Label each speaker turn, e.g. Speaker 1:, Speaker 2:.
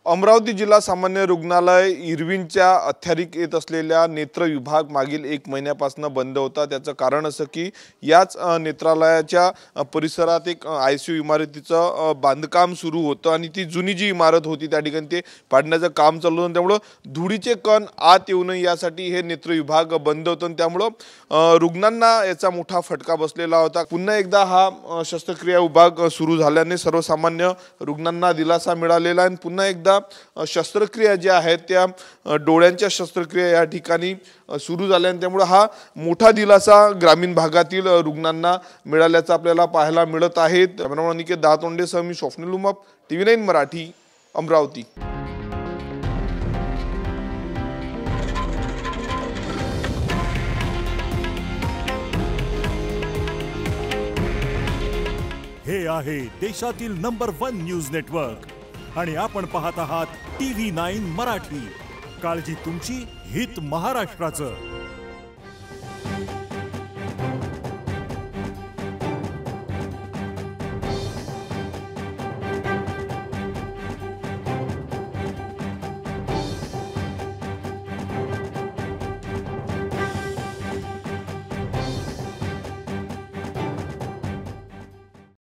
Speaker 1: अमरावती जिल्हा सामान्य रुग्णालय इरविनच्या अखत्यारीत येत असलेल्या नेत्र विभाग मागील 1 महिन्यापासून बंद होता। त्याचं कारण असं की याच नेत्रालयाच्या परिसरात एक आयसीयू इमारतीचं बांधकाम सुरू होतं आणि ती जुनी जी इमारत होती त्या ठिकाणी ते पाडण्याचं काम चालू होतं। त्यामुळे धुळीचे कण आत येऊ नये यासाठी हे नेत्र विभाग बंद होतं आणि त्यामुळे रुग्णांना याचा मोठा फटका बसलेला होता। पुन्हा एकदा हा शस्त्रक्रिया विभाग सुरू झाल्याने सर्वसामान्य रुग्णांना दिलासा मिळालेला आहे। पुन्हा एकदा शस्त्रक्रिया ज्या आहेत त्या डोळ्यांच्या शस्त्रक्रिया या ठिकाणी सुरू झाल्याने त्यामुळे हा मोठा दिलासा ग्रामीण भागातील रुग्णांना मिळाल्याचं आपल्याला पाहायला मिळत आहे। निकेत दातोंडेसह मी स्वप्नील उमप, TV9 मराठी, अमरावती।
Speaker 2: हे आहे देशातील नंबर 1 न्यूज नेटवर्क आणि आपण पाहत आहात TV9 मराठी। काळजी तुमची, हित महाराष्ट्राचं।